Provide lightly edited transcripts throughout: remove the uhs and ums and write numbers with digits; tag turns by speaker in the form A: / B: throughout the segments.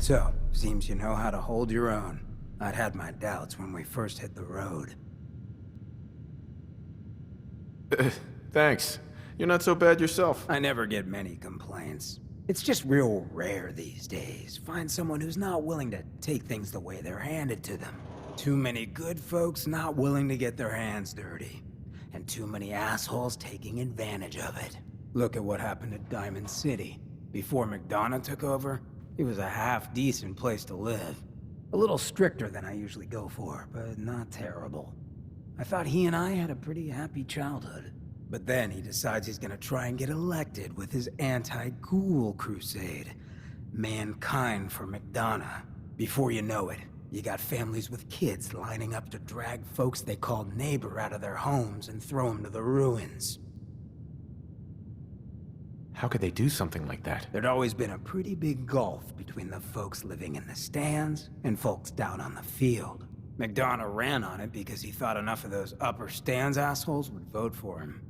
A: So, seems you know how to hold your own. I'd had my doubts when we first hit the road.
B: Thanks. You're not so bad yourself.
A: I never get many complaints. It's just real rare these days. Find someone who's not willing to take things the way they're handed to them. Too many good folks not willing to get their hands dirty. And too many assholes taking advantage of it. Look at what happened at Diamond City. Before McDonough took over, it was a half-decent place to live. A little stricter than I usually go for, but not terrible. I thought he and I had a pretty happy childhood. But then he decides he's gonna try and get elected with his anti-ghoul crusade. Mankind for McDonough. Before you know it, you got families with kids lining up to drag folks they called neighbor out of their homes and throw them to the ruins.
B: How could they do something like that?
A: There'd always been a pretty big gulf between the folks living in the stands and folks down on the field. McDonough ran on it because he thought enough of those upper stands assholes would vote for him.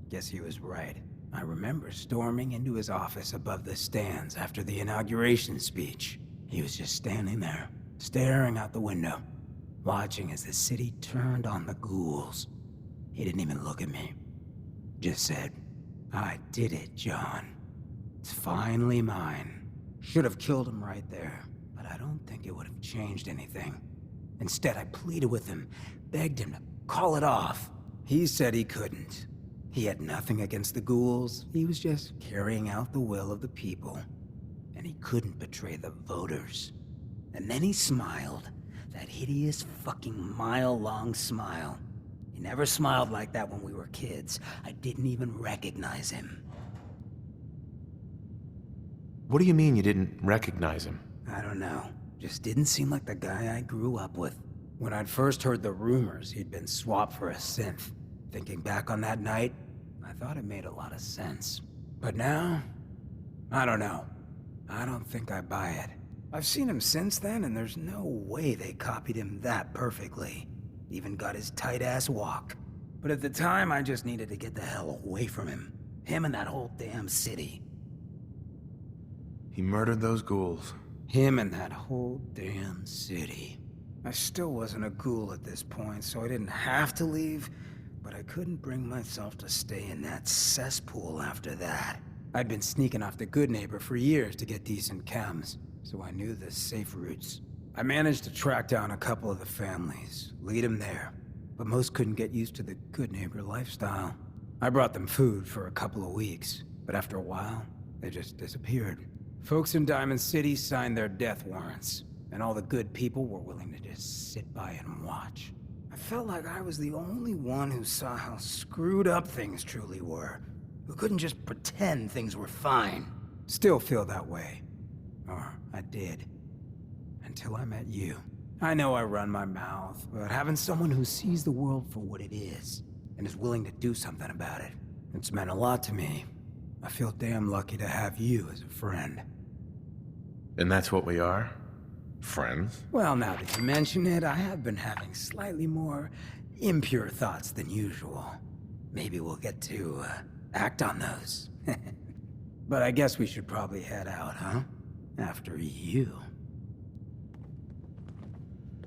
A: Guess he was right. I remember storming into his office above the stands after the inauguration speech. He was just standing there, staring out the window, watching as the city turned on the ghouls. He didn't even look at me. Just said, "I did it, John. It's finally mine." Should have killed him right there, but I don't think it would have changed anything. Instead, I pleaded with him, begged him to call it off. He said he couldn't. He had nothing against the ghouls. He was just carrying out the will of the people. And he couldn't betray the voters. And then he smiled. That hideous fucking mile-long smile. He never smiled like that when we were kids. I didn't even recognize him.
B: What do you mean you didn't recognize him?
A: I don't know. Just didn't seem like the guy I grew up with. When I'd first heard the rumors he'd been swapped for a synth, thinking back on that night, I thought it made a lot of sense. But now, I don't know. I don't think I buy it. I've seen him since then, and there's no way they copied him that perfectly. Even got his tight-ass walk. But at the time, I just needed to get the hell away from him. Him and that whole damn city.
B: He murdered those ghouls.
A: Him and that whole damn city. I still wasn't a ghoul at this point, so I didn't have to leave, but I couldn't bring myself to stay in that cesspool after that. I'd been sneaking off the Good Neighbor for years to get decent chems, so I knew the safe routes. I managed to track down a couple of the families, lead them there, but most couldn't get used to the Good Neighbor lifestyle. I brought them food for a couple of weeks, but after a while, they just disappeared. Folks in Diamond City signed their death warrants, and all the good people were willing to just sit by and watch. I felt like I was the only one who saw how screwed up things truly were, who couldn't just pretend things were fine. Still feel that way. Or I did. Until I met you. I know I run my mouth, but having someone who sees the world for what it is, and is willing to do something about it, it's meant a lot to me. I feel damn lucky to have you as a friend.
B: And that's what we are? Friends?
A: Well, now that you mention it, I have been having slightly more impure thoughts than usual. Maybe we'll get to act on those. But I guess we should probably head out, huh? After you.